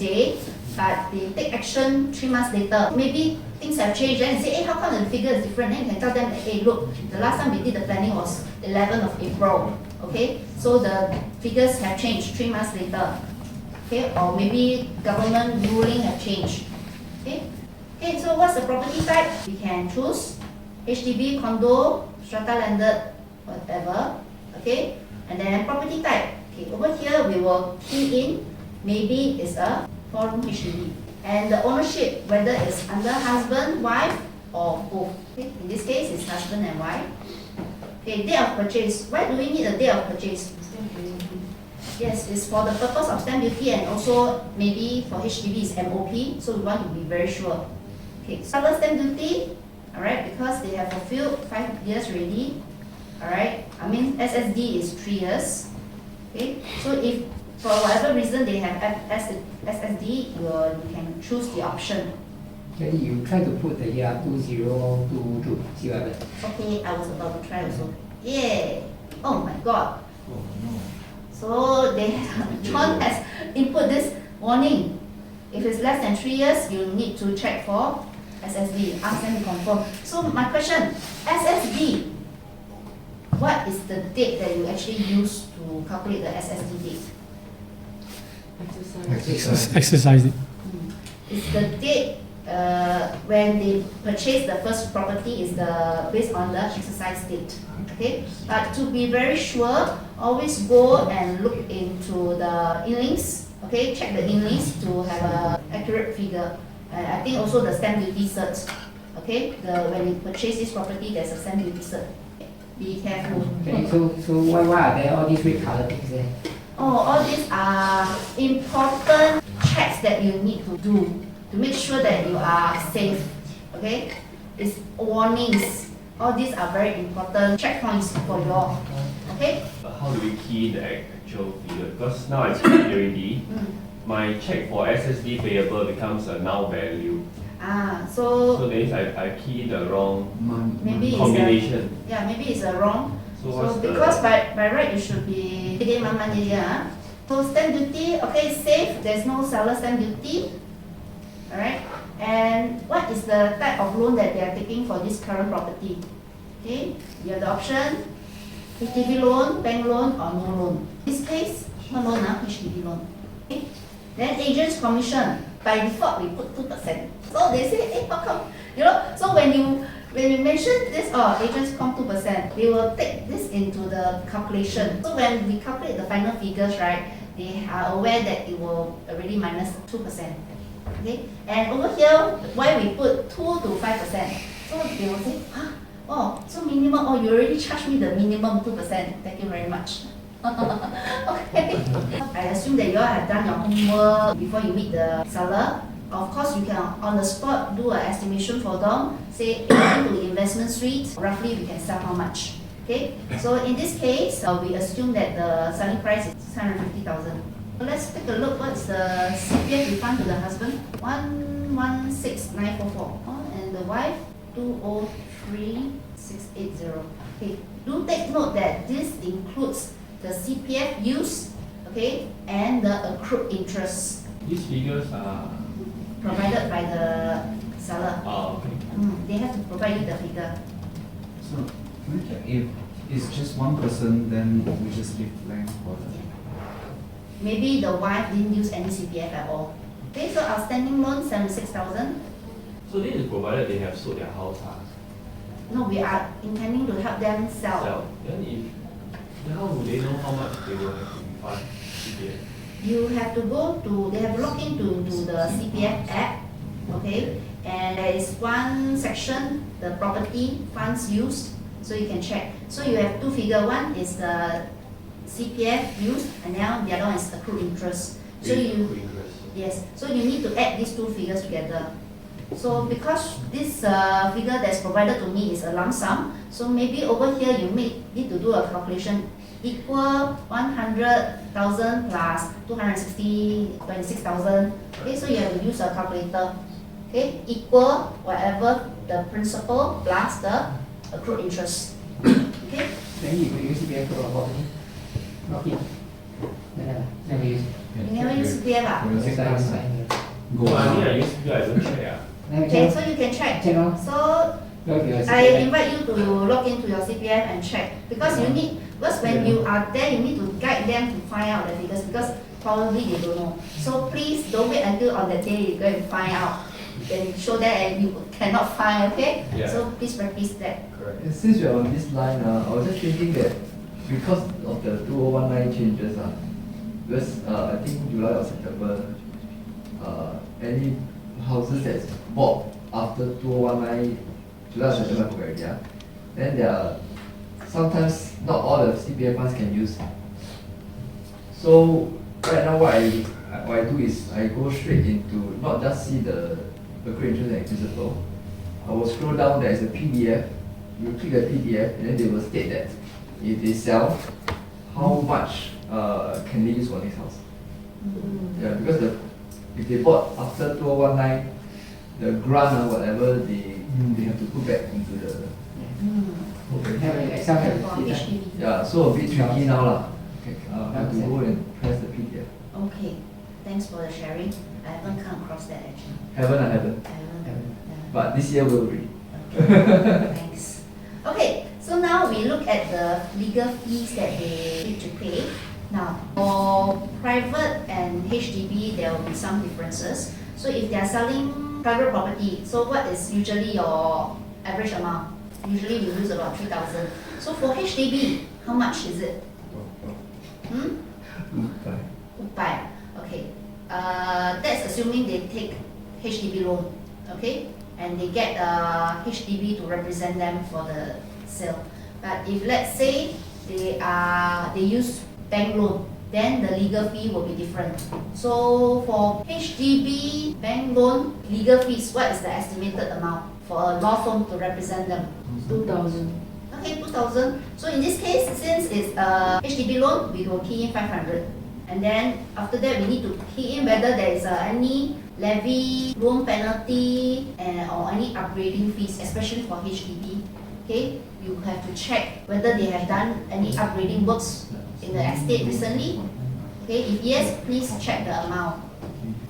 today, but they take action 3 months later. Maybe things have changed, then you say, hey, how come the figure is different? Then you can tell them, hey, look, the last time we did the planning was 11th of April. Okay, so the figures have changed 3 months later. Okay, or maybe government ruling have changed. Okay, okay. So what's the property type? We can choose HDB, condo, strata landed, whatever. Okay, and then property type. Okay, over here we will key in. Maybe it's a 4-room HDB, and the ownership, whether it's under husband, wife, or both. Okay, in this case, it's husband and wife. Okay, date of purchase. Why do we need a date of purchase? Yes, it's for the purpose of stamp duty, and also maybe for HDB is MOP, so we want to be very sure. Okay, seller stamp duty, alright, because they have fulfilled 5 years already. Alright, I mean SSD is 3 years. Okay, so if for whatever reason they have SSD, you can choose the option. Then you try to put the year 2022, see what happens. Okay, I was about to try also. Yeah. Oh my god. Oh no. So John has input this warning. If it's less than 3 years, you need to check for SSD. Ask them to confirm. So my question, SSD, what is the date that you actually use to calculate the SSD date? Exercise it. It's the date when they purchase the first property is based on the exercise date. Okay, but to be very sure, always go and look into the inlinks. Okay, check the inlinks to have an accurate figure. I think also the stamp duty cert. Okay, when you purchase this property, there's a stamp duty cert. Be careful. Okay, so why are there all these red color things there? Oh, all these are important checks that you need to do to make sure that you are safe. Okay, it's warnings. All these are very important checkpoints for you all. Okay. How do we key the actual figure? Because now I checked already. My check for SSD payable becomes a now value. So that means I key the wrong maybe combination. Maybe it's a wrong. So because by right it should be So stamp duty, okay, safe. There's no seller stamp duty. Alright. And what is the type of loan that they are taking for this current property? Okay, you have the option HDB loan, bank loan, or no loan. In this case, no loan, HDB loan. Okay. Then agent's commission. By default, we put 2%. So they say, hey, how come? You know, so when you mention this, agents com 2%, they will take this into the calculation. So when we calculate the final figures, right, they are aware that it will already minus 2%. Okay, and over here, why we put 2 to 5%? So they will say, so minimum, you already charged me the minimum 2%. Thank you very much. Okay. I assume that you all have done your homework before you meet the seller. Of course, you can on the spot do an estimation for them. Say, according to investment suite, roughly we can sell how much. Okay. So in this case, we assume that the selling price is 650,000. So let's take a look. What's the CPF refund to the husband? 116,944. And the wife 203,680. Okay. Do take note that this includes the CPF use, okay, and the accrued interest. These figures are provided by the seller. okay. They have to provide you the figure. So, can I check if it's just one person, then we just leave blank for the... Maybe the wife didn't use any CPF at all. Okay, so outstanding loan 76,000. So this is provided they have sold their house. No, we are intending to help them sell. Then how do they know how much they will have to refund CPF? You have to they have logged into the CPF app, okay, and there is one section, the property funds used, so you can check. So you have two figures, one is the CPF used, and now the other one is accrued interest. So yes, so you need to add these two figures together. So because this figure that's provided to me is a lump sum, so maybe over here you need to do a calculation equal 100,000 plus 26,000. Okay, so you have to use a calculator. Okay, equal whatever the principal plus the accrued interest. Okay. Then you use CPF for property. Okay. Never use. You never use CPF ah? For the That's 6 why I months, use mine. go No, I mean, on. I use I don't check. Never Okay, check. so you can check. Check lor. So Go with your I CPF. invite you to log into your CPF and check because you need, because when you are there you need to guide them to find out the figures because probably they don't know. So please don't wait until on the day you go and find out. Then show them and you cannot find, okay? Yeah. So please practice that. Correct. And since we are on this line, I was just thinking that because of the 2019 changes, because I think July or September, any houses that's bought after 2019, July or September, I forgot already, then there are sometimes not all the CPF funds can use. So right now what I do is I go straight into not just see the accrued interest and principal. I will scroll down, there is a PDF. You click the PDF and then they will state that if they sell, how much can they use for next house. Yeah, because if they bought after 2019, the grant or whatever they have to put back into the. Have an Excel For have HDB. Yeah, so a bit tricky now lah. I have to go and press the PDF. Okay, thanks for the sharing. I haven't come across that actually. I haven't. I haven't. But this year will be. Okay, thanks. Okay, so now we look at the legal fees that they need to pay. Now, for private and HDB, there will be some differences. So if they are selling private property, so what is usually your average amount? Usually we use about 3,000. So for HDB, how much is it? Hmm? 500. Okay. That's assuming they take HDB loan. Okay? And they get HDB to represent them for the sale. But if let's say they use bank loan, then the legal fee will be different. So for HDB bank loan legal fees, what is the estimated amount for a law firm to represent them? 2,000. Okay, 2,000. So in this case, since it's a HDB loan, we will key in 500. And then after that, we need to key in whether there is any levy, loan penalty, or any upgrading fees, especially for HDB. Okay, you have to check whether they have done any upgrading works in the estate recently. Okay, if yes, please check the amount.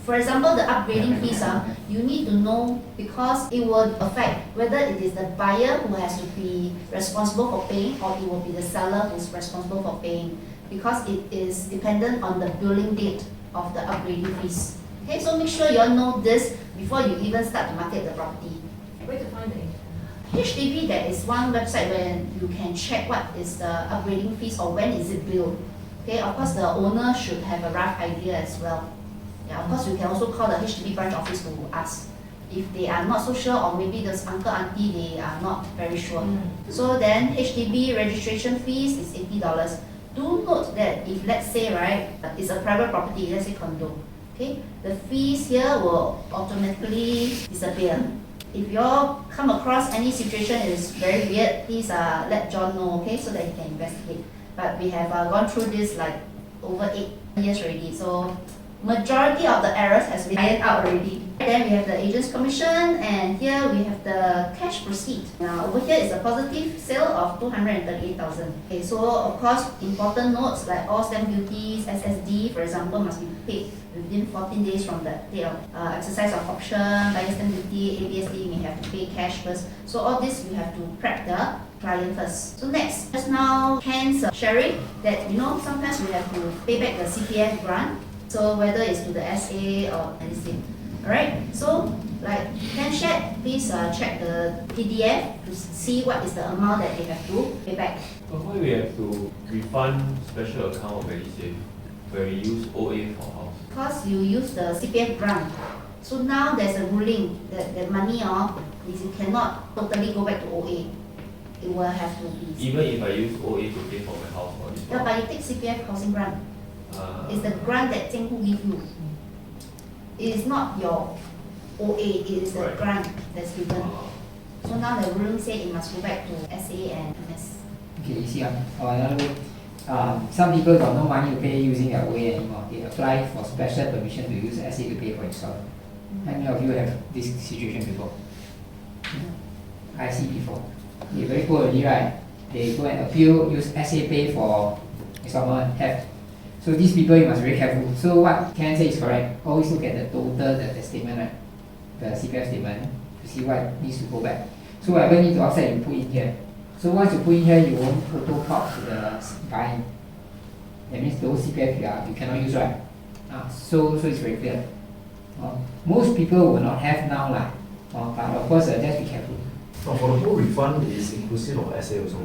For example, the upgrading fees, you need to know because it will affect whether it is the buyer who has to be responsible for paying or it will be the seller who is responsible for paying because it is dependent on the billing date of the upgrading fees. Okay, so make sure you all know this before you even start to market the property. Where to find the info? HDB, there is one website where you can check what is the upgrading fees or when is it billed. Okay, of course the owner should have a rough idea as well. Yeah, of course you can also call the HDB branch office to ask if they are not so sure or maybe those uncle auntie they are not very sure. So then HDB registration fees is $80. Do note that if let's say right, it's a private property, let's say condo, okay, the fees here will automatically disappear. If you all come across any situation is very weird, please let John know, okay, so that he can investigate. But we have gone through this like over 8 years already, so majority of the errors has been ironed out already. Then we have the agent's commission, and here we have the cash proceed. Now over here is a positive sale of 238,000. Okay, so of course important notes like all stamp duties, SSD, for example, must be paid within 14 days from the date of exercise of option, buyer stamp duty, ABSD may have to pay cash first. So all this we have to prep the client first. So next, just now Ken's sharing that sometimes we have to pay back the CPF grant. So whether it's to the SA or anything. Alright, so like Ken shared, please check the PDF to see what is the amount that they have to pay back. So why we have to refund special account of MediSave where we use OA for house? Because you use the CPF grant. So now there's a ruling that the money is you cannot totally go back to OA. It will have to be. Even if I use OA to pay for my house or this Yeah, but you take CPF housing grant. It's the grant that Zhenghu give you. It is not your OA, it is the Right. grant that's given. So now the ruling say it must go back to SA and MS. Okay, you see, or another way, some people got no money to pay using their OA anymore. They apply for special permission to use SA to pay for installment. How many of you have this situation before? I see before. They very poor already, right? They go and appeal, use SA pay for installment, have. So these people you must be very careful. So what Ken say is correct. Always look at the total, the statement, right? The CPF statement to see what needs to go back. So whatever need to offset, you put in here. So once you put in here, you won't auto pop to the buying. That means those CPF you cannot use, right? So it's very clear. Most people will not have now lah. But of course, just be careful. No, for the whole refund is inclusive of SA also.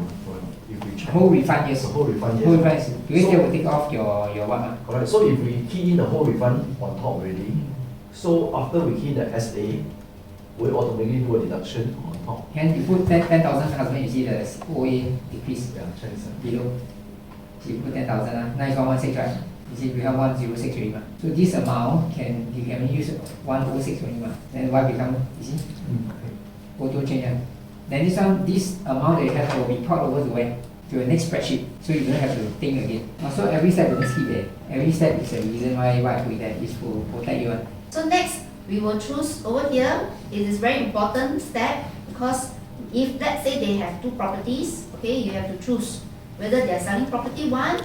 If we check. Whole refund, yes. The whole refund, yes. Whole refund is because So- they will take off your what? Correct. So if we key in the whole refund on top already, so after we key the SA, we automatically do a deduction on top. And you put 10,000 husband, you see the OA decrease Yeah, check this out. below. So you put 10,000, now it's 116, right? You see, we have 106 already. So this amount you can only use 106 only. Then why become, you see, Okay. auto change. Then this amount that you have will be put over to where? To the next spreadsheet. So you don't have to think again. So every step don't skip it. Every step is a reason why I put that is to protect you. So next, we will choose over here. It is very important step because if let's say they have two properties, okay, you have to choose whether they are selling property 1,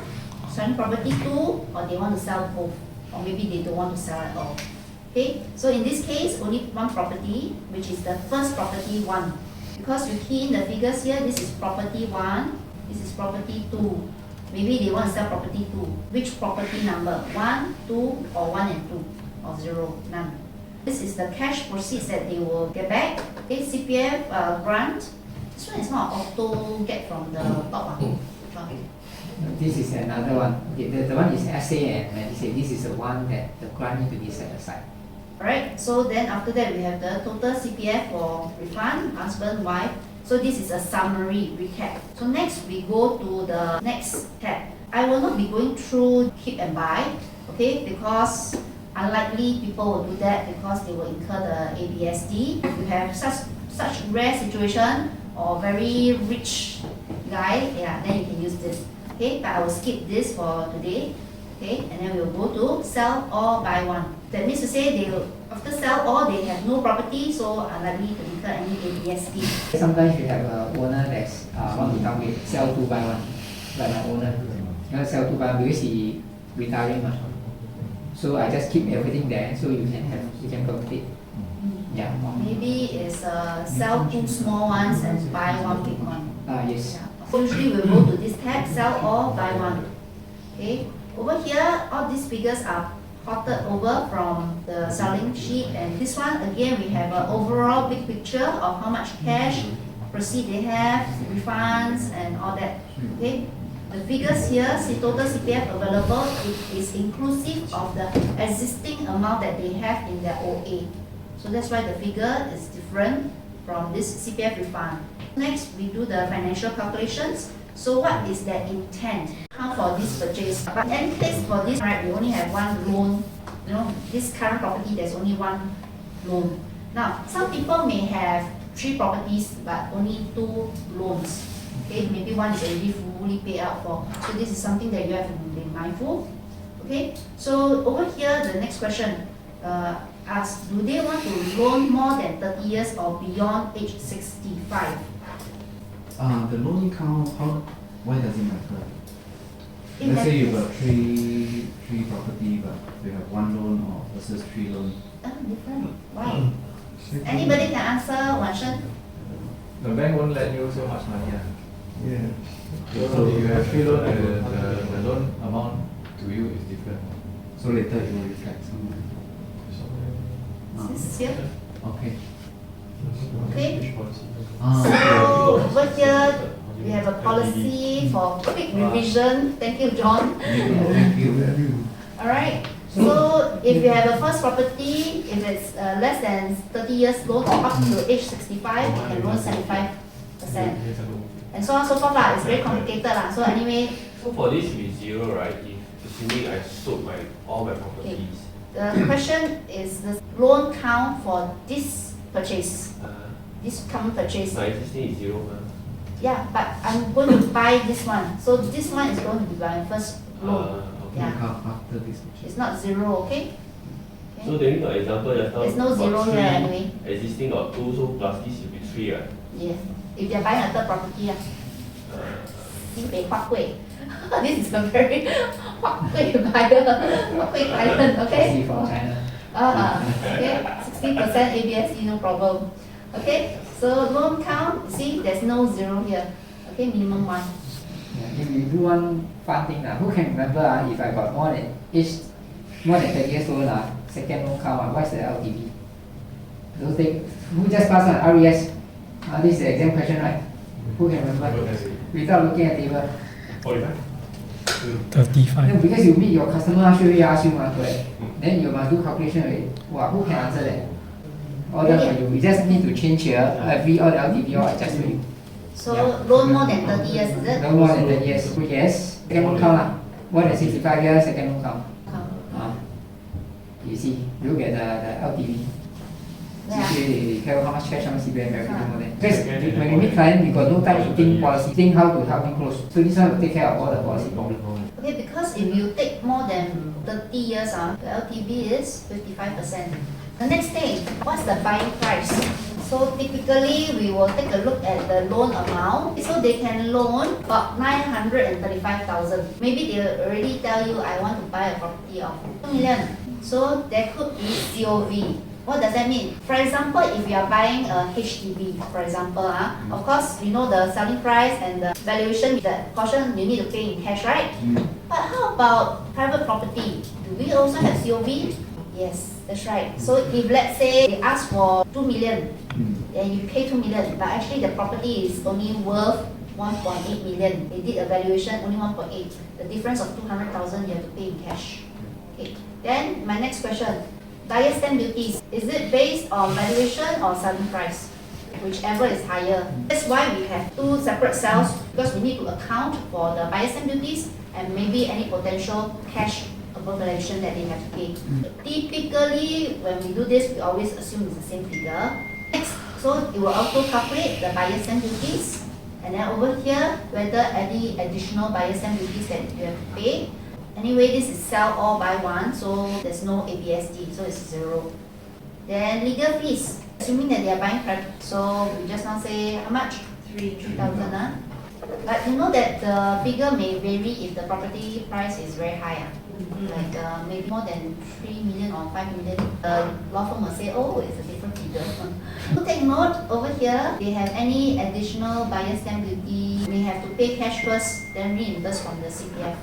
selling property 2, or they want to sell both, or maybe they don't want to sell at all. Okay, so in this case, only one property, which is the first property 1. Because you key in the figures here, this is property 1, this is property 2. Maybe they want to sell property 2. Which property number? 1, 2, or 1 and 2, or 0, none. This is the cash proceeds that they will get back. Okay, CPF grant. This one is not auto get from the top one. Okay. This is another one. Okay, the one is SA and Medisave. This is the one that the grant need to be set aside. Alright, so then after that we have the total CPF for refund, husband, wife. So this is a summary recap. So next we go to the next tab. I will not be going through keep and buy, okay, because unlikely people will do that because they will incur the ABSD. If you have such rare situation or very rich guy, yeah, then you can use this. Okay, but I will skip this for today. Okay, and then we'll go to sell or buy one. That means to say they will, after sell or they have no property, so unlikely to incur any ABSD. Sometimes you have a owner that's want to downgrade, sell 2 buy 1, like my owner. Sell 2 buy 1 because he retiring. So I just keep everything there so you can complete. Yeah. Maybe it's sell 2 small ones and buy 1 big one. Yes. Yeah. So usually we'll go to this tab, sell or buy 1. Okay. Over here, all these figures are plotted over from the selling sheet, and this one again we have an overall big picture of how much cash proceed they have, refunds and all that. Okay. The figures here, see total CPF available, it is inclusive of the existing amount that they have in their OA. So that's why the figure is different from this CPF refund. Next, we do the financial calculations. So what is their intent? How for this purchase? But in any case for this, right, we only have one loan. You know, this current property, there's only one loan. Now, some people may have 3 properties but only 2 loans. Okay, maybe one is already fully paid out for. So this is something that you have to be mindful. Okay, so over here, the next question asks, do they want to loan more than 30 years or beyond age 65? The loan count, why does it matter? In Let's that say you case- got three property, but you have 1 loan or versus 3 loan. Different. Why? Anybody can answer, Wan Shen? The bank won't lend you so much money. Yeah. So if you have 3 loan, the loan amount to you is different. So later it will reflect. Is this here? Okay. Okay. Ah, So over here, we have a policy for quick revision. Thank you, John. Thank you. Alright, so if you have a first property, if it's less than 30 years loan or up to age 65, you can loan 75%. And so on so forth lah. It's very complicated lah. So anyway, So for this, it is 0, right? If assuming I sold all my properties. the question is the loan count for this purchase, this current purchase. My existing is 0, Yeah, but I'm going to buy this one. So this one is going to be my first loan. okay. Yeah. After this. It's not 0, okay? So then got example just now. There's no got 0 three, here anyway. Existing got 2, so plus this will be 3, right? Yeah. If they're buying a third property, yeah. Xibei Huawei. This is a very Huawei buyer, Huawei client, okay? See from China. Okay, 60% ABSE, no problem. Okay, so loan count, see, there's no zero here. Okay, minimum one. Yeah, if you do one fun thing, who can remember if I got more than 30 years old, second loan count, what's the LTV? Those things, who just passed on RES? This is the exam question, right? Who can remember? Without looking at table. 45. 35. No, because you meet your customer, straight away ask you, correct? Then you must do calculation already. Wow, who can answer that? All done for you. We just need to change here, all the LTV, all adjust for you. So Yeah. loan more than 30 years, is it? No more than 30 years. Yes. Second loan count lah. More than 65 years, second loan count. You see, look at the LTV. Yeah. They tell how much cash, how much CPF, everything more than. Because when we meet client, we got no time to think policy, think how to help him close. So this one will take care of all the policy problem. Okay, because if you take more than 30 years, the LTV is 55%. The next thing, what's the buying price? So typically, we will take a look at the loan amount. So they can loan about 935,000. Maybe they already tell you, I want to buy a property of 2 million. So there could be COV. What does that mean? For example, if you are buying a HDB, for example, of course, you know the selling price and the valuation, the portion you need to pay in cash, right? But how about private property? Do we also have COV? Yes, that's right. So if let's say they ask for 2 million, and you pay 2 million, but actually the property is only worth 1.8 million. They did a valuation only 1.8. The difference of 200,000 you have to pay in cash. Okay. Then my next question. Buyer stamp duties, is it based on valuation or selling price? Whichever is higher. That's why we have two separate cells, because we need to account for the buyer stamp duties and maybe any potential cash above valuation that they have to pay. Typically, when we do this, we always assume it's the same figure. Next, so it will auto calculate the buyer stamp duties, and then over here, whether any additional buyer stamp duties that you have to pay. Anyway, this is sell all buy one, so there's no ABSD, so it's zero. Then legal fees, assuming that they are buying credit, so we just now say how much? 3,000. But you know that the figure may vary if the property price is very high. Like maybe more than 3 million or 5 million. The law firm will say, oh, it's a different figure. So take note over here, they have any additional buyer stamp duty, may have to pay cash first, then reimburse from the CPF.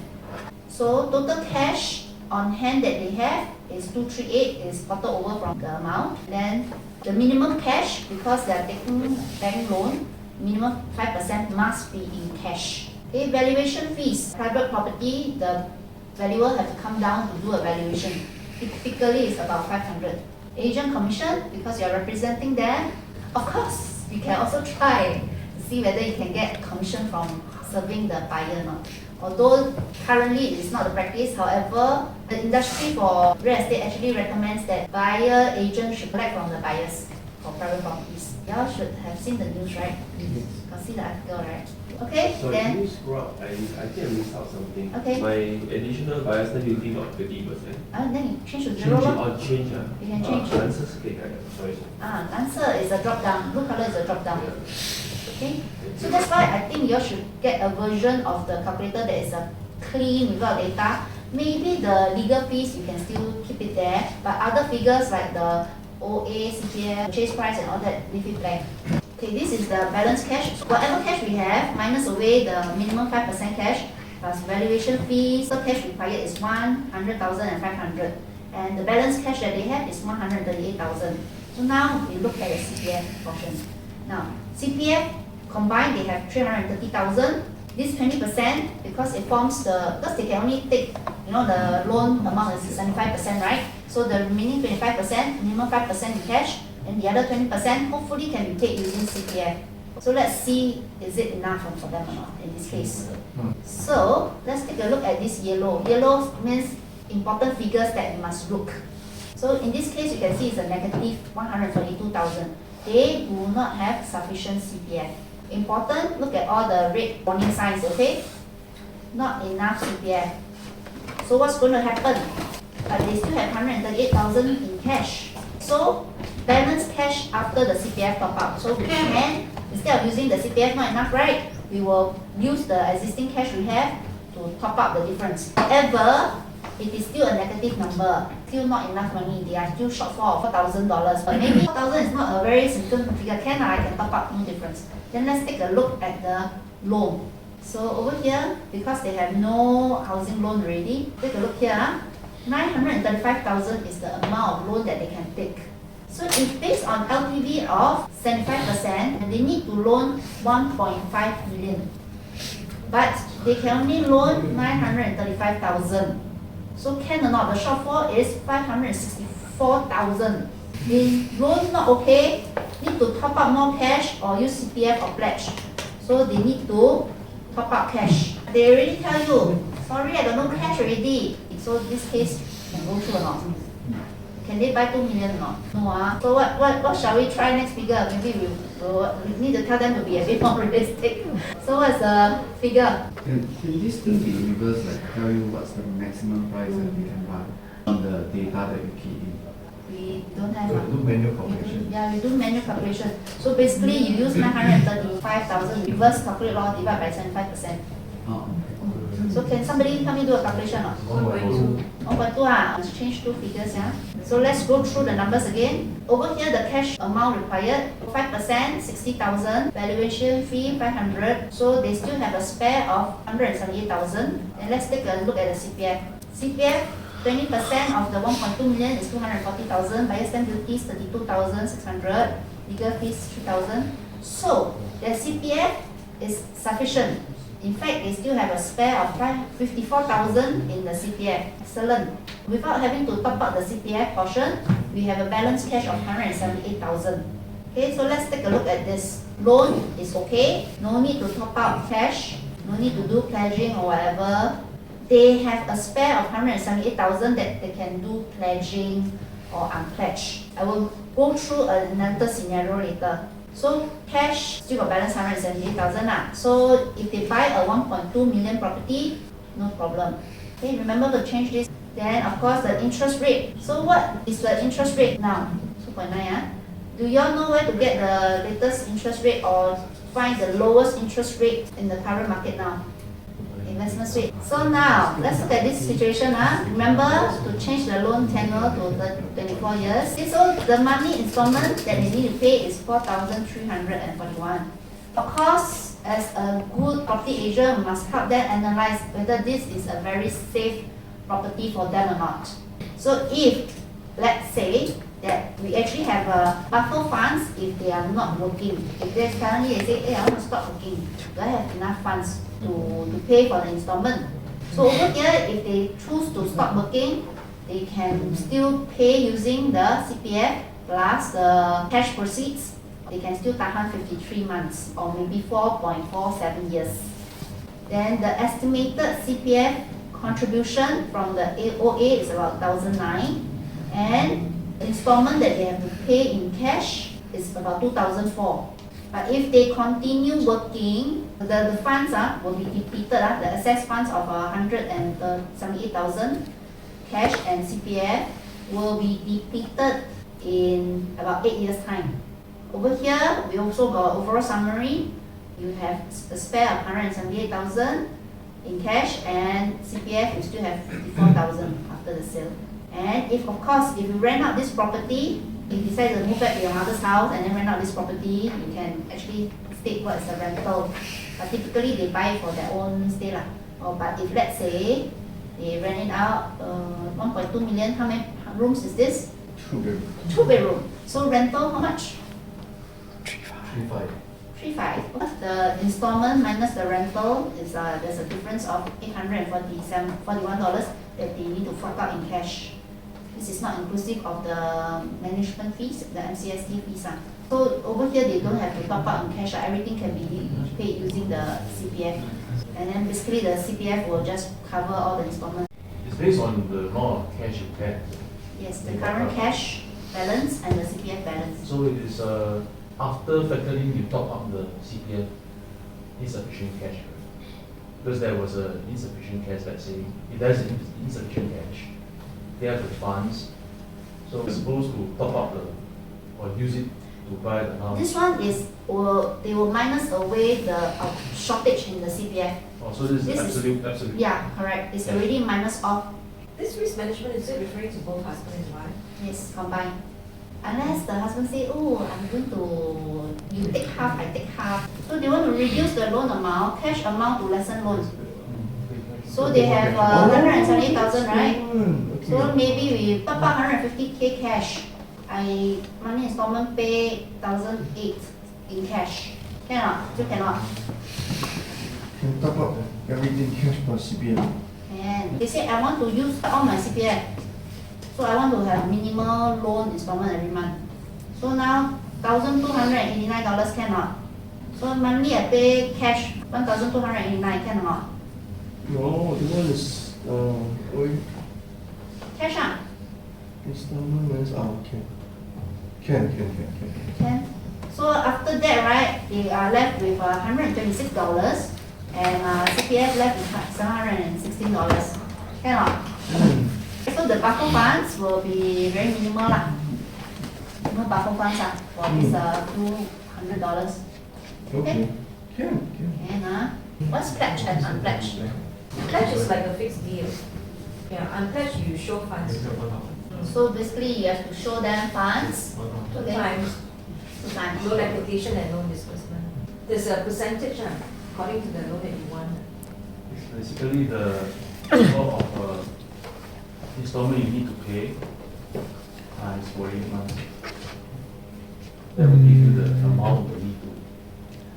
So total cash on hand that they have is 238, is quarter over from the amount. Then the minimum cash, because they are taking bank loan, minimum 5% must be in cash. Okay, valuation fees, private property, the valuer have to come down to do a valuation. Typically it's about 500. Agent commission, because you are representing them. Of course, you can also try to see whether you can get commission from serving the buyer or not. Although currently it is not the practice, however, the industry for real estate actually recommends that buyer agent should collect from the buyers for private properties. Y'all should have seen the news, right? Yes. Got see the article, right? Okay, So then. can you scroll up? I think I missed out something. Okay. My additional buyer stamp duty not 20%. Then you change to Change zero. it lor. or change You can change. 蓝色是可以改的 sorry. 蓝色 is a drop down, blue color is a drop down. Okay, so that's why I think you should get a version of the calculator that is a clean without data. Maybe the legal fees you can still keep it there, but other figures like the OA, CPF, purchase price and all that, leave it blank. Okay, this is the balance cash. Whatever cash we have, minus away the minimum 5% cash, plus valuation fees. The cash required is 100,000 and 500. And the balance cash that they have is 138,000. So now we look at the CPF portion. Now, CPF combined, they have 330,000. This 20%, because it forms because they can only take, the loan amount is 75%, right? So the remaining 25%, minimum 5% in cash, and the other 20% hopefully can be paid using CPF. So let's see, is it enough for them or not in this case. So let's take a look at this yellow. Yellow means important figures that you must look. So in this case, you can see it's a negative 122,000. They do not have sufficient CPF. Important, look at all the red warning signs, okay? Not enough CPF. So what's going to happen? But they still have 138,000 in cash. So balance cash after the CPF top up. So we can, instead of using the CPF not enough, right? we will use the existing cash we have to top up the difference. However, it is still a negative number, still not enough money. They are still shortfall of $4,000. But maybe 4,000 is not a very significant figure. I can top up, no difference. Then let's take a look at the loan. So over here, because they have no housing loan already, take a look here. 935,000 is the amount of loan that they can take. So if based on LTV of 75%, they need to loan 1.5 million. But they can only loan 935,000. So can or not, the shortfall is 564,000. The loan not okay, need to top up more cash or use CPF or pledge. So they need to top up cash. They already tell you, sorry, I got no cash already. So this case can go through or not? Can they buy 2 million or not? No. So what shall we try next figure? Maybe we need to tell them to be a bit more realistic. So what's the figure? Can this thing be reversed, like tell you what's the maximum price that you can buy on the data that you key in? We don't have. So do manual calculation. Yeah, we do manual calculation. So basically you use 935,000, reverse calculate law, divide by 75%. Oh, So can somebody help me do a calculation or not? 1.2. 1.2 let's change two figures, yeah. So let's go through the numbers again. Over here, the cash amount required, 5%, 60,000, valuation fee, 500. So they still have a spare of 178,000. And let's take a look at the CPF. CPF, 20% of the 1.2 million is 240,000, buyer stamp duties 32,600, legal fees 3,000. So their CPF is sufficient. In fact, they still have a spare of 54,000 in the CPF. Excellent. Without having to top up the CPF portion, we have a balance cash of 178,000. Okay, so let's take a look at this. Loan is okay. No need to top up cash. No need to do pledging or whatever. They have a spare of 178,000 that they can do pledging or unpledged. I will go through another scenario later. So cash still got balance 178,000 lah. So if they buy a 1.2 million property, no problem. Okay, remember to change this. Then of course the interest rate. So what is the interest rate now? 2.9 Do you all know where to get the latest interest rate or find the lowest interest rate in the current market now? Investment rate. So now let's look at this situation. Remember to change the loan tenure to 24 years. Okay, so the monthly installment that they need to pay is 4,341. Of course, as a good property agent, we must help them analyze whether this is a very safe property for them or not. So if, let's say, that we actually have a buffer funds if they are not working. If they suddenly they say, hey, I want to stop working, do I have enough funds to pay for the installment? So over here, if they choose to stop working, they can still pay using the CPF plus the cash proceeds. They can still tahan 53 months or maybe 4.47 years. Then the estimated CPF contribution from the OA is about 1,009, and the installment that they have to pay in cash is about 2,004. But if they continue working, the funds will be depleted. The excess funds of 178,000 cash and CPF will be depleted in about 8 years' time. Over here, we also got overall summary. You have a spare of 178,000 in cash, and CPF you still have 54,000 after the sale. And if, of course, if you rent out this property, if you decide to move back to your mother's house and then rent out this property, you can actually state what is the rental. But typically they buy it for their own stay lah. But if let's say they rent it out, 1.2 million, how many rooms is this? 2 bedroom. 2 bedroom. So rental how much? 3.5. 3.5. The installment minus the rental is there's a difference of $841 that they need to fork out in cash. This is not inclusive of the management fees, the MCST fees. So over here they don't have to top up in cash. Everything can be paid using the CPF. And then basically the CPF will just cover all the installments. It's based on the amount of cash you get. Yes, the current cash balance and the CPF balance. So it is after factoring you top up the CPF insufficient cash. Because there was a insufficient cash, let's say, if there's insufficient cash, they have the funds, so we're supposed to top up or use it. to buy the house. This one is, they will minus away the shortage in the CPF. Oh, so this is this is- absolute. Yeah, correct. It's Yeah. already minus off. This risk management, is it referring to both husband and wife? Yes, combined. Unless the husband say, oh, I'm going to, you take half, I take half. So they want to reduce the loan amount, cash amount to lessen loan. So they have 178,000, right? So maybe we top up 150K cash. Money installment pay 1,008 in cash. Cannot, still cannot. Can top up everything cash plus CPF. And they say I want to use all my CPF. So I want to have minimal loan installment every month. So now $1,289 cannot. So monthly I pay cash 1,289 cannot. No, the one is Cash ah, installment minus okay. Can. can. So after that, right, they are left with $126 and CPF left with $716. Cannot. So the buffer funds will be very minimal lah. No buffer funds for this $200. Okay. Can. And what's pledge and unpledged? Pledge is like a fixed deal. Yeah, unpledged you show funds. So basically you have to show them funds. Two Okay. times, 2 times. loan application and loan disbursement. There's a percentage according to the loan that you want. It's basically the number of installment you need to pay times 48 months. That will give you the amount you need to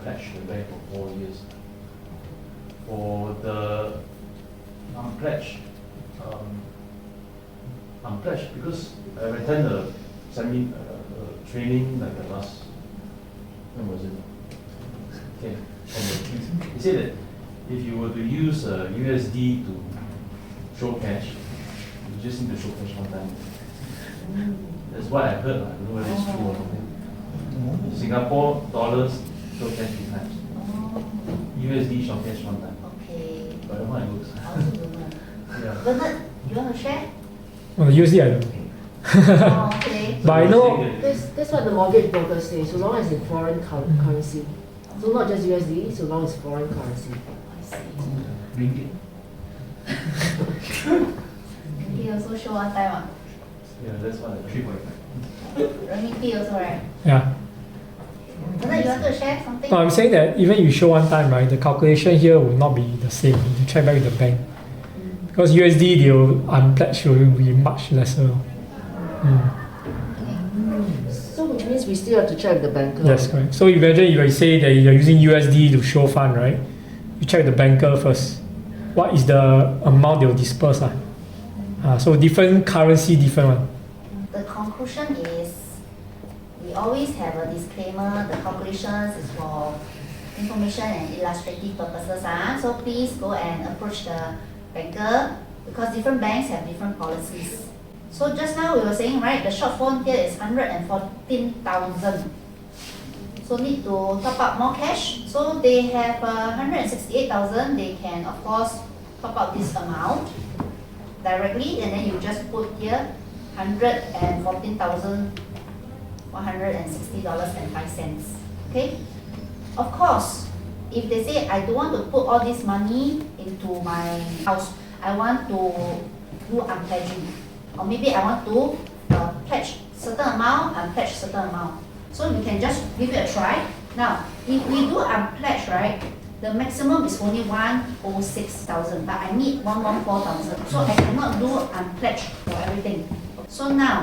pledge the bank for 4 years. For the unpledged, because I attended a training like the last, when was it? Okay, he said that if you were to use USD to show cash, you just need to show cash one time. That's what I heard. I don't know whether it's true or not. Singapore dollars show cash 3 times. USD show cash 1 time. Okay. But I don't know how it looks. I also don't know. Yeah. Bernard, you want to share? Well, usually I don't know. Oh, okay. But I know, That's what the mortgage brokers say, so long as it's foreign currency. So not just USD, so long as it's foreign currency. I see. Ringgit. He also show one time. Yeah, that's what I 3.5. Renminbi also, right? yeah. Bernard, you want to share something? No, I'm saying that even if you show one time, right, the calculation here will not be the same. You check back with the bank. Because USD, they will unpledged will be much lesser. So which means we still have to check with the banker. Yes, correct. So imagine if I say that you're using USD to show fund, right? You check the banker first. What is the amount they will disperse? So different currency, different one. The conclusion is, we always have a disclaimer, the calculations is for information and illustrative purposes. So please go and approach the banker because different banks have different policies. So just now we were saying, right, the shortfall here is 114,000. So need to top up more cash. So they have 168,000. They can of course top up this amount directly, and then you just put here $114,160.05. Okay. Of course, if they say I don't want to put all this money into my house, I want to do unpledging, or maybe I want to pledge certain amount and pledge certain amount. So we can just give it a try. Now, if we do unpledge, right, the maximum is only 106,000, but I need 114,000. So I cannot do unpledge for everything. So now,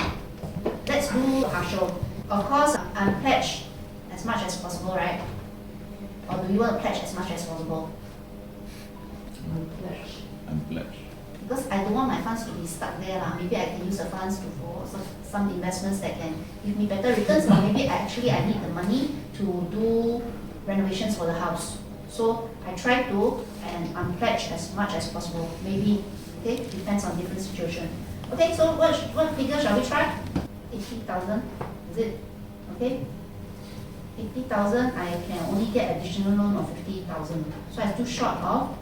let's do partial. Of course, unpledge as much as possible, right? Or do you want to pledge as much as possible? Unpledged. Because I don't want my funds to be stuck there. Maybe I can use the funds for some investments that can give me better returns, or maybe I need the money to do renovations for the house. So I try to and unpledge as much as possible. Maybe, okay, depends on different situation. Okay, so what figure shall we try? 80,000, is it? Okay. 80,000, I can only get additional loan of 50,000. So I'm too short of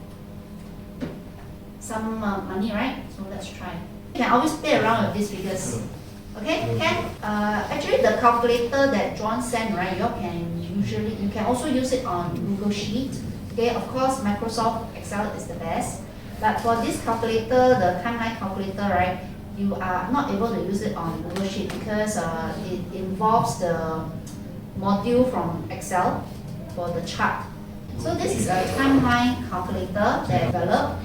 some money, right? So let's try. You can always play around with these figures. Okay, can actually the calculator that John sent, right? You can also use it on Google Sheet. Okay, of course Microsoft Excel is the best, but for this calculator, the timeline calculator, right? You are not able to use it on Google Sheet because it involves the module from Excel for the chart. So this is a timeline calculator that I developed.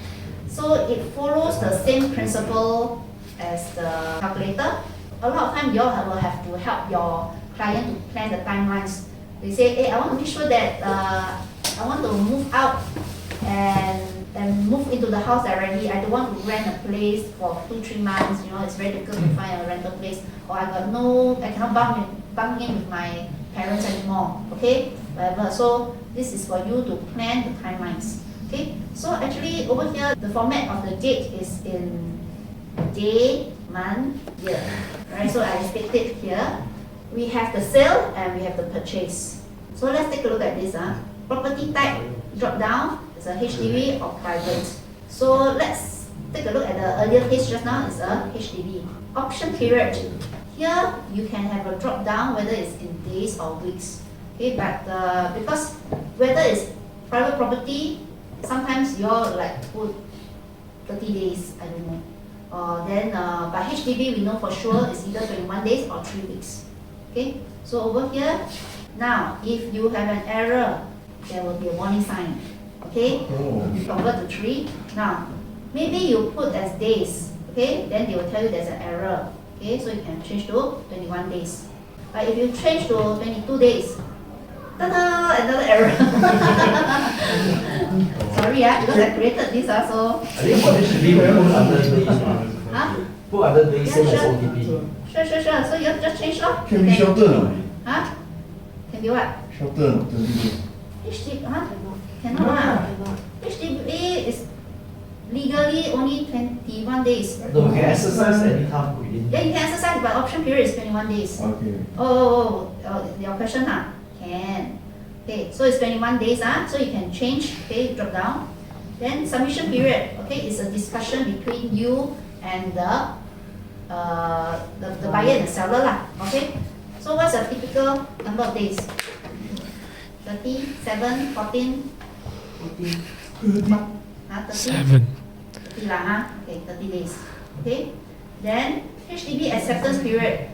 So it follows the same principle as the calculator. A lot of time you all will have to help your client to plan the timelines. They say, hey, I want to make sure that I want to move out and move into the house already. I don't want to rent a place for 2-3 months. You know, it's very difficult to find a rental place. Or I cannot bump in with my parents anymore. Okay, whatever. So this is for you to plan the timelines. Okay, so actually over here the format of the date is in day, month, year. Right, so I stated here. We have the sale and we have the purchase. So let's take a look at this. Property type drop down is a HDB or private. So let's take a look at the earlier case just now. It's a HDB. Option period. Here you can have a drop down whether it's in days or weeks. Okay, but because whether it's private property, sometimes you're like put 30 days, I don't know. Then by HDB we know for sure it's either 21 days or 3 weeks. Okay, so over here, now if you have an error, there will be a warning sign. Okay, you convert to 3. Now, maybe you put as days, okay, then they will tell you there's an error. Okay, so you can change to 21 days. But if you change to 22 days, ta-da, another error. Sorry, because I created this also. I think for HDB, we put under days. Huh? Put under days, Yeah, same as sure. OTP. Sure. So you just change lor. Can be shorter. Huh? Can be what? Shorter, 30 days. HDB, huh? Cannot. HDB is legally only 21 days. No, we can exercise anytime within. Yeah, you can exercise, but option period is 21 days. Okay. Your question, huh? Can. Okay, so it's 21 days, so you can change, okay, drop down. Then submission period, okay, is a discussion between you and the buyer and the seller lah, okay? So what's a typical number of days? 30, 7, 14? 30? 7. 30 lah, okay, 30 days. Okay, then HDB acceptance period.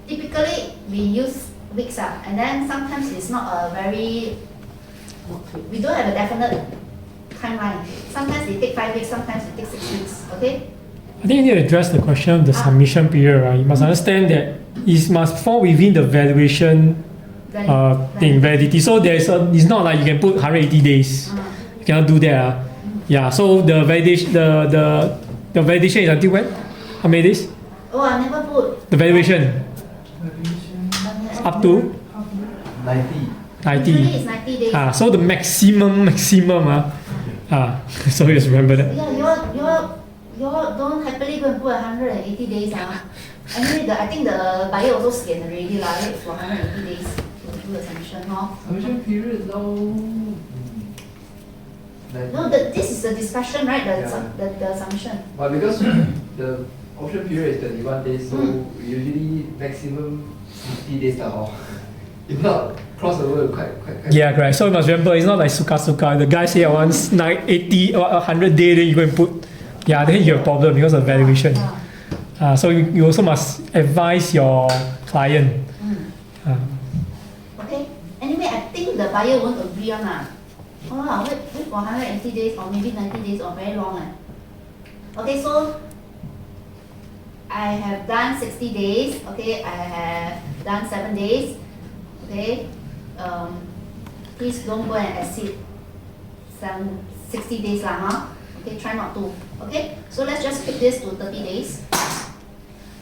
Typically we use weeks, and then sometimes it's not a very, we don't have a definite timeline. Sometimes they take 5 weeks, sometimes they take 6 weeks. Okay. I think you need to address the question of the submission period, right? You must understand that it must fall within the valuation thing, validity. So it's not like you can put 180 days. You cannot do that. Yeah, so the validation, the validation is until when? How many days? Oh, I never put. The valuation up to 90. Usually it's 90 days. So the maximum so just remember that. Yeah, you don't happily go and put 180 days. Anyway, I think the buyer also scared already lah, right, for 180 days to do the submission, Submission period now. No, this is the discussion, right? The submission. But because the option period is 21 days, so we usually maximum 50 days now. If not, cross the road quite. Yeah, correct. So you must remember, it's not like suka. The guy say I want 80 or 100 days, then you go and put. Yeah, then you have a problem because of valuation. So you also must advise your client. Okay. Anyway, I think the buyer won't agree on that. Wait for 180 days or maybe 90 days or very long. Okay, so I have done 60 days. Okay, I have done 7 days. Okay, please don't go and exceed 60 days lah, Okay, try not to. Okay, so let's just keep this to 30 days.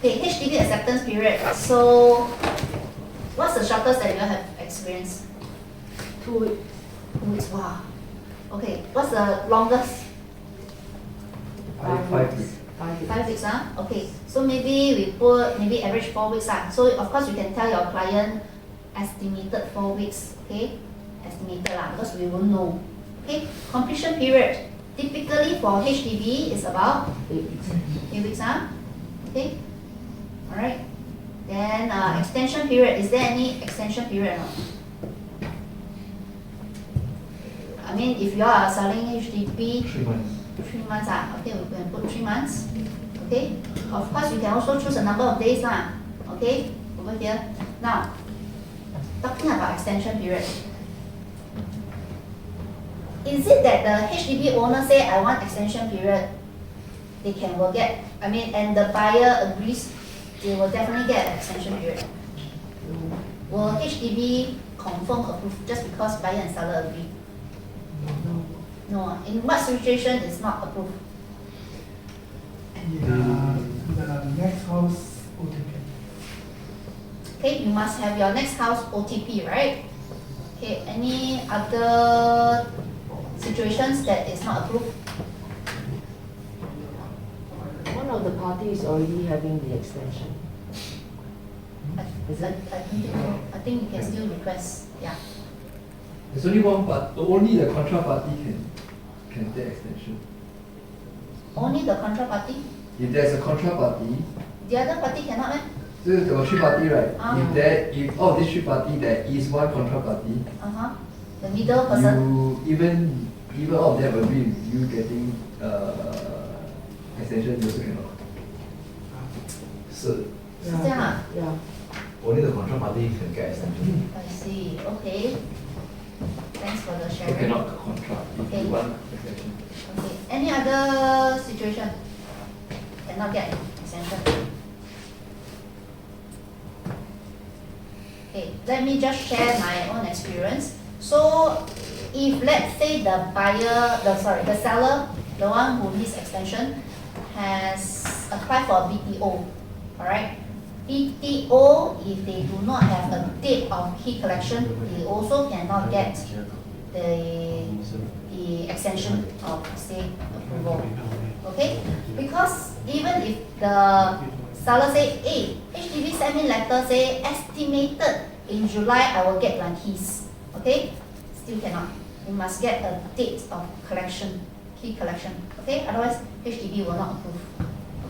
Okay, HDB acceptance period. So, what's the shortest that you have experienced? 2 weeks. 2 weeks. Wow. Okay, what's the longest? 5 weeks. 5 weeks, Okay, so maybe we put average 4 weeks, So of course you can tell your client estimated 4 weeks, okay? Estimated because we won't know. Okay, completion period. Typically for HDB is about 8 weeks, Okay, alright. Then extension period, is there any extension period or not? I mean, if you are selling HDB, 3 months. 3 months, okay, we can put 3 months. Okay, of course you can also choose a number of days lah. Okay, over here. Now, talking about extension period. Is it that the HDB owner say I want extension period? They will get, and the buyer agrees, they will definitely get an extension period. Will HDB confirm approve just because buyer and seller agree? No. In what situation is not approved? The next house OTP. Okay, you must have your next house OTP, right? Okay, any other situations that is not approved? One of the parties already having the extension. I think you can still request, yeah. There's only one part, only the contra party can take extension. Only the contra party? If there's a contra party, The other party cannot, eh? so there were 3 party, right? Ah. If all of these 3 party there is one contra party, The middle person? you even all of them agree with you getting extension, you also cannot. So 是这样啊 Yeah. only the control party can get extension. I see, okay. Thanks for the You sharing. cannot contra if Okay. you want extension. Okay, any other situation? Cannot get extension. Okay, let me just share my own experience. So, if let's say the seller, the one who needs extension, has applied for a BTO, alright? BTO, if they do not have a date of key collection, they also cannot get the extension of stay approval. Okay? Because even if the seller say, hey, HDB sent me letter say estimated in July I will get my keys. Okay? Still cannot. You must get a date of collection, key collection. Okay? Otherwise HDB will not approve.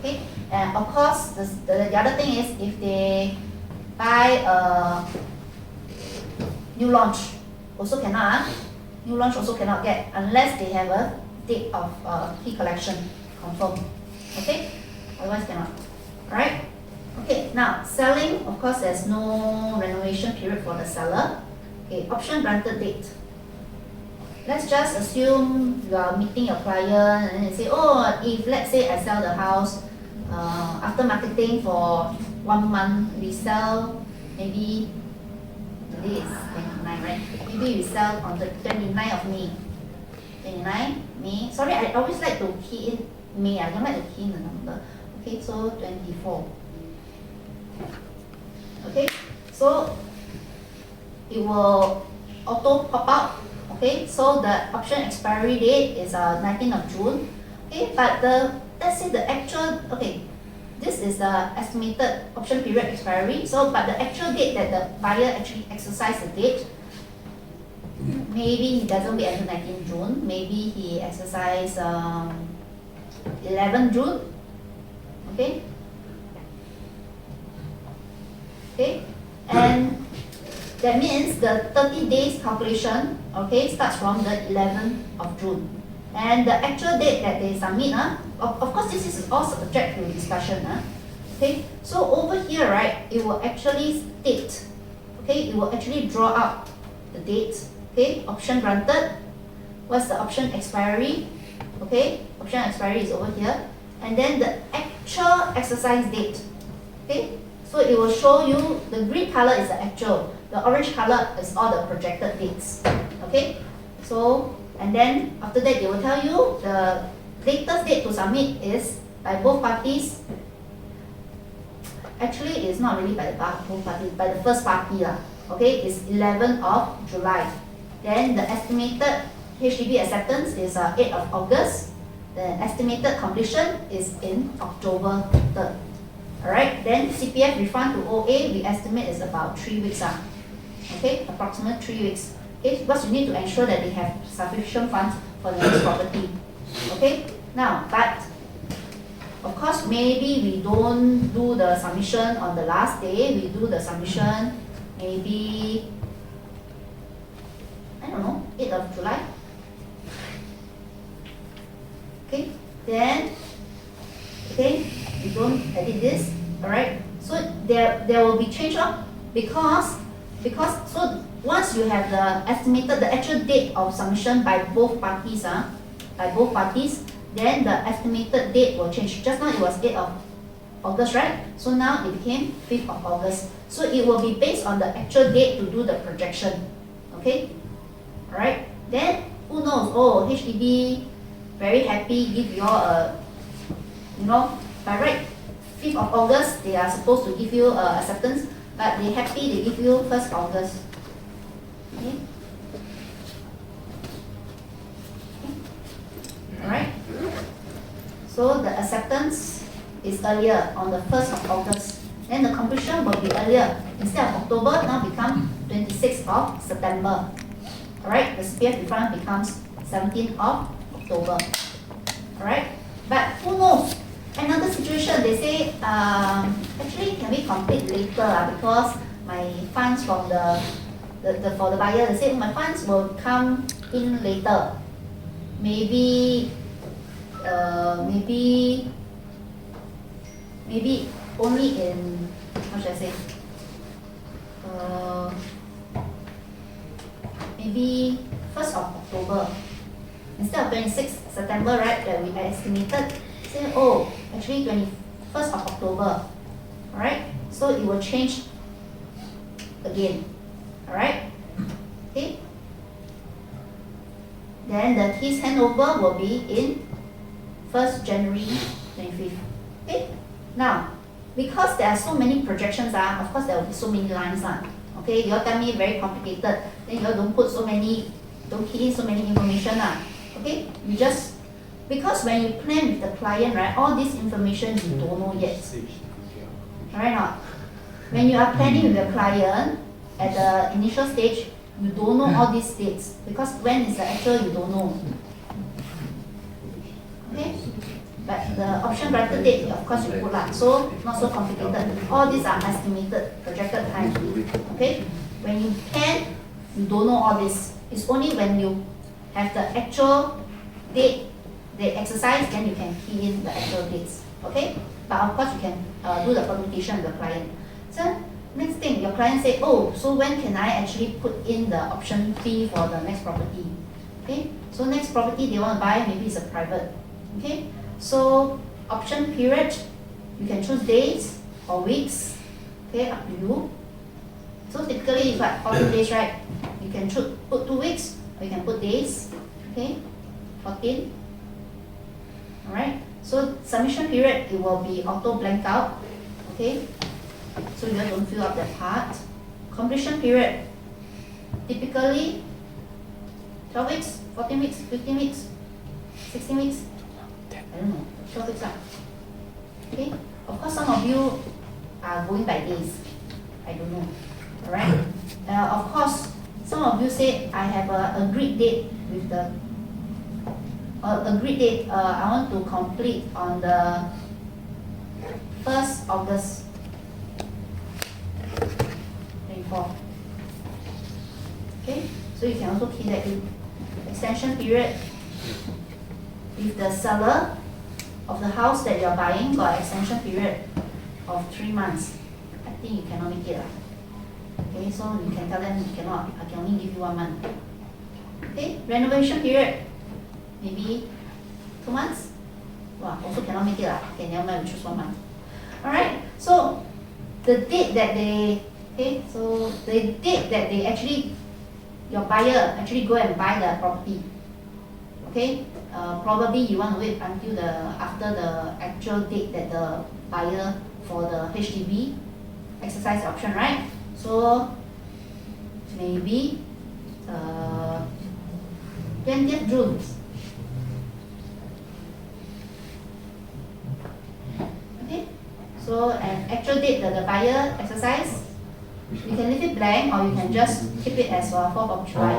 Okay? And of course the other thing is if they buy a new launch, also cannot. New launch also cannot get unless they have a date of key collection confirmed. Okay? Otherwise cannot. Alright? Okay, now selling, of course there's no renovation period for the seller. Okay, option granted date. Let's just assume you are meeting your client and then you say, oh, if let's say I sell the house, after marketing for 1 month, we sell maybe, today is 29, right? Maybe we sell on the 29th of May. 29, May. Sorry, I always like to key in May. I don't like to key in the number. Okay, so 24. Okay, so it will auto pop out. Okay, so the option expiry date is 19th of June. Okay, but let's say the actual, okay, this is the estimated option period expiry. So, but the actual date that the buyer actually exercised the date, maybe he doesn't wait until 19th June. Maybe he exercised 11 June. Okay. Okay, and that means the 30 days calculation, okay, starts from the 11th of June. And the actual date that they submit, of course this is all subject to discussion. Okay, so over here, right, it will actually state, okay, it will actually draw out the date, okay, option granted, what's the option expiry, okay, option expiry is over here, and then the actual exercise date, okay, so it will show you, the green color is the actual, the orange color is all the projected dates, okay, so, and then after that they will tell you the latest date to submit is by both parties. Actually, it's not really by the both parties, by the first party okay, it's 11th of July. Then the estimated HDB acceptance is 8th of August. The estimated completion is in October 3rd. Alright, then CPF refund to OA, we estimate is about 3 weeks. Okay, approximately 3 weeks. Okay, because you need to ensure that they have sufficient funds for the next property. Okay, now, but Of course, maybe we don't do the submission on the last day. We do the submission maybe, I don't know, 8th of July. Okay, then, okay, we don't edit this, alright? So there will be change up because so once you have the estimated, the actual date of submission by both parties, then the estimated date will change. Just now it was 8th of August, right? So now it became 5th of August. So it will be based on the actual date to do the projection. Okay? Alright? Then who knows? Oh, HDB very happy, give you all a, by right, 5th of August they are supposed to give you acceptance, but they happy they give you 1st August. Okay? Alright? So the acceptance is earlier on the 1st of August. Then the completion will be earlier. Instead of October, now become 26th of September. Alright? The CPF refund becomes 17th of October. Alright? But who knows? Another situation, they say, actually can we complete later because my funds from for the buyer, they say my funds will come in later. Maybe only in, how should I say? Maybe 1st of October. Instead of 26th September, right, that we estimated, say, oh, actually 21st of October. Alright? So it will change again. Alright? Okay? Then the keys handover will be in 1st January 25th. Okay? Now, because there are so many projections, of course there will be so many lines. Okay, you all tell me very complicated, then you all don't key in so many information. Okay, you just, because when you plan with the client, right, all this information you don't know yet. Right not? When you are planning with the client at the initial stage, you don't know all these dates because when is the actual you don't know. Okay? But the option granted date, of course you put so not so complicated. All these are estimated projected time. Okay? When you plan, you don't know all this. It's only when you have the actual date, the exercise, then you can key in the actual dates. Okay? But of course you can do the permutation with the client. So next thing, your client say, oh, so when can I actually put in the option fee for the next property? Okay? So next property they want to buy, maybe it's a private. Okay? So option period, you can choose days or weeks. Okay, up to you. So typically it's like 14 days, right? You can put 2 weeks or you can put days. Okay, 14. Alright. So submission period, it will be auto blank out. Okay. So you don't fill up that part. Completion period, typically 12 weeks, 14 weeks, 15 weeks, 16 weeks. I don't know, 12 weeks. Okay. Of course, some of you are going by days. I don't know. Alright. Of course, some of you say I have a agreed date with the agreed date. I want to complete on the 1st August 24. Okay. So you can also key that in. Extension period. If the seller of the house that you are buying got extension period of 3 months, I think you cannot make it. Okay, so you can tell them you cannot, I can only give you 1 month. Okay, renovation period, maybe 2 months. Wow, also cannot make it. Okay, never mind, we choose 1 month. Alright, so the date that they, okay, so the date that they actually, your buyer actually go and buy the property. Okay, probably you want to wait until after the actual date that the buyer for the HDB exercise option, right? So maybe 20th June. Okay, so an actual date that the buyer exercise, you can leave it blank or you can just keep it as 4th of July.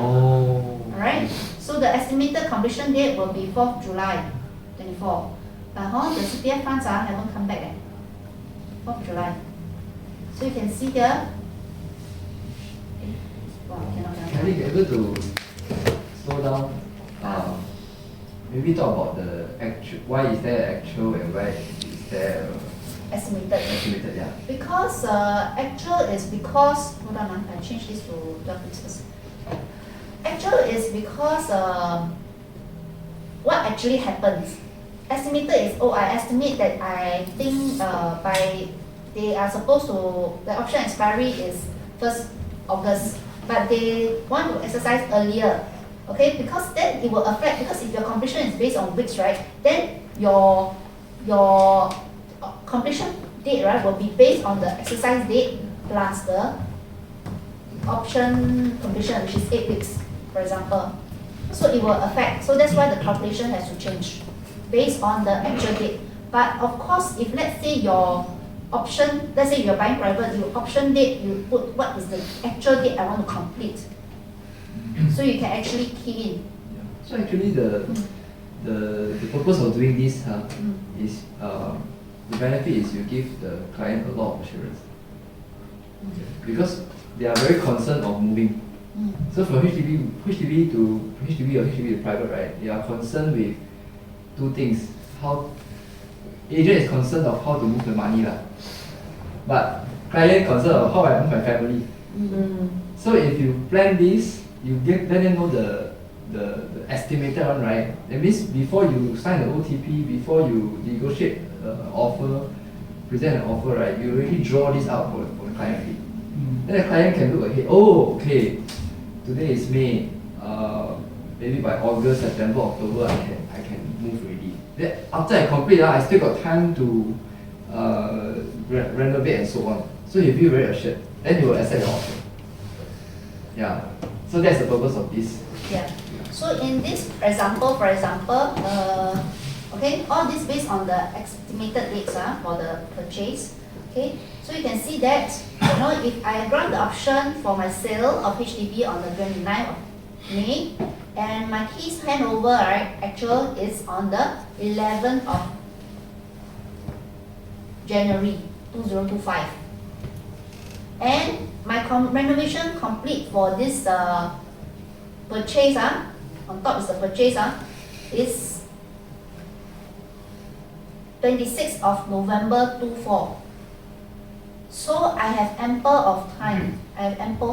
Alright, so the estimated completion date will be 4th July 24. But the CPF funds haven't come back 4th of July. So you can see here. Wow, Can you be able to slow down? Maybe talk about the actual, why is there actual and why is there estimated, yeah. Because actual is because, hold on, I change this to 12 weeks first. Actual is because what actually happens. Estimated is, I estimate that I think by, they are supposed to, the option expiry is 1st August, but they want to exercise earlier. Okay, because then it will affect, because if your completion is based on weeks, right, then your completion date, right, will be based on the exercise date plus the option completion, which is 8 weeks, for example. So it will affect. So that's why the calculation has to change based on the actual date. But of course, if let's say your option, let's say you're buying private, your option date, you put what is the actual date I want to complete. So you can actually key in. So actually the purpose of doing this is the benefit is you give the client a lot of assurance. Because they are very concerned of moving. So for HDB to private, right, they are concerned with two things. How agent is concerned of how to move the money but client concerned of how I move my family. So if you plan this, you let them know the estimated one, right? That means before you sign the OTP, before you negotiate offer, present an offer, right, you already draw this out for the client already. Then the client can look ahead. Oh, okay, today is May. Maybe by August, September, October, I can move already. Then after I complete, I still got time to renovate and so on. So you feel very assured. Then you will accept the offer. Yeah. So that's the purpose of this. Yeah. So in this example, okay, all this based on the estimated dates for the purchase. Okay, so you can see that, if I grant the option for my sale of HDB on the 29th of May, and my keys handover, right, actual is on the 11th of January 2025. And my renovation complete for this purchase, on top is the purchase, is 26th of November 24. So I have ample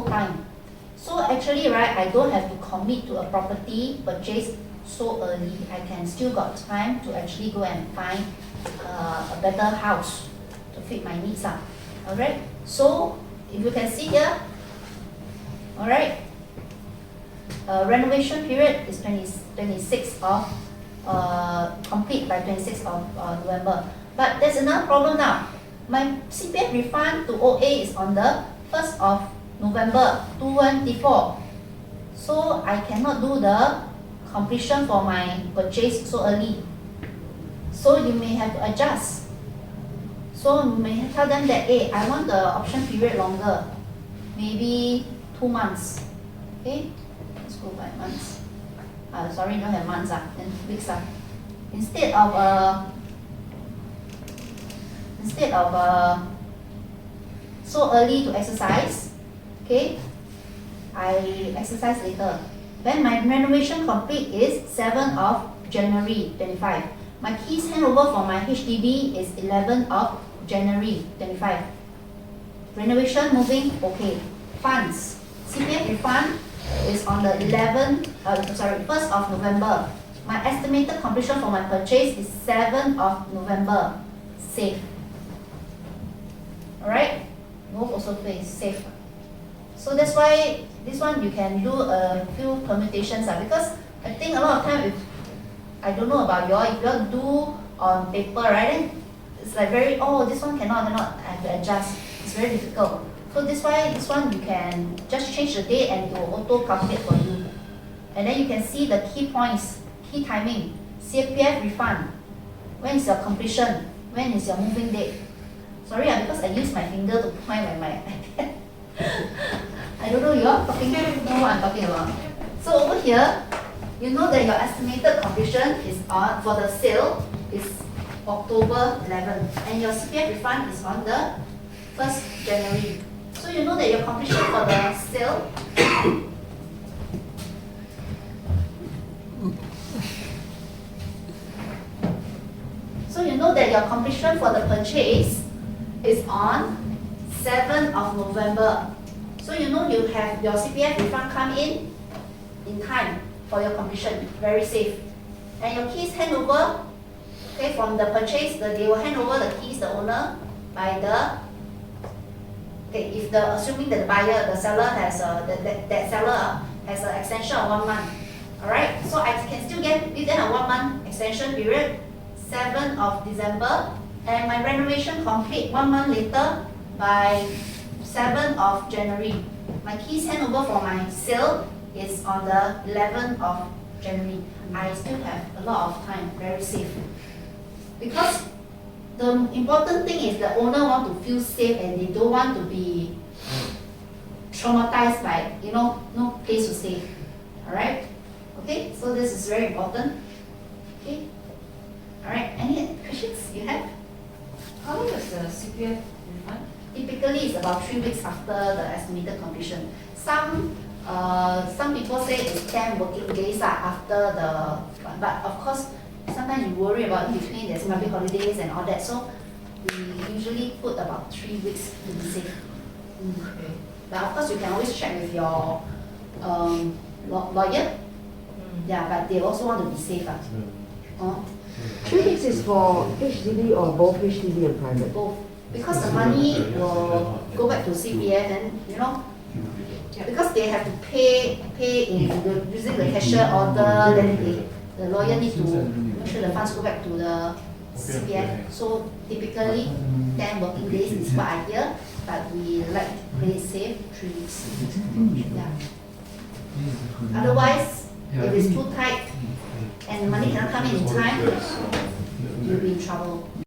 time. So actually, right, I don't have to commit to a property purchase so early. I can still got time to actually go and find a better house to fit my needs. Alright, so if you can see here, alright, renovation period is 26th of complete by 26th of November. But there's another problem now. My CPF refund to OA is on the 1st of November 2024. So I cannot do the completion for my purchase so early. So you may have to adjust. So you may tell them that, hey, I want the option period longer, maybe 2 months. Okay, let's go by months. Sorry, don't have months and weeks. Instead of so early to exercise, okay, I exercise later. Then my renovation complete is 7th of January 25. My keys handover for my HDB is 11th of January 25. Renovation moving, okay. Funds, CPF refund is on the 1st of November. My estimated completion for my purchase is 7th of November. Safe. Alright? Move also is safe. So that's why this one you can do a few permutations because I think a lot of time, if I don't know about y'all, if y'all do on paper, right, then it's like very, this one cannot, I have to adjust. It's very difficult. So this one you can just change the date and it will auto calculate for you. And then you can see the key points, key timing, CPF refund, when is your completion, when is your moving date. Sorry, because I use my finger to point my iPad. I don't know, you all know what I'm talking about. So over here, you know that your estimated completion is for the sale is October 11, and your CPF refund is on the 1st January. So you know that your completion for the sale your completion for the purchase is on 7th of November. So you know you have your CPF refund come in time for your completion, very safe. And your keys handover, okay, from the purchase, they will hand over the keys, the owner, by the, okay, if the, assuming that the buyer, the seller has that seller has an extension of 1 month. Alright, so I can still give them a 1 month extension period, 7th of December, and my renovation complete 1 month later by 7th of January. My keys handover for my sale is on the 11th of January. I still have a lot of time, very safe. Because the important thing is the owner want to feel safe and they don't want to be traumatized by, no place to stay. Alright? Okay, so this is very important. Okay? Alright, any questions you have? How long is the CPF refund? Typically, it's about 3 weeks after the estimated completion. Some people say it's 10 working days after the, but of course, sometimes you worry about in between, there's public holidays and all that, so we usually put about 3 weeks to be safe. Okay. But of course, you can always check with your lawyer. Yeah, but they also want to be safe. 3 weeks is for HDB or both HDB and private? Both. Because the money will go back to CPF and, because they have to pay using the cashier order, then the lawyer need to make sure the funds go back to the CPF. So typically 10 working days is what I hear, but we like to play it safe, 3 weeks. Yeah. Otherwise, if it's too tight and the money cannot come in time, you'll be in trouble.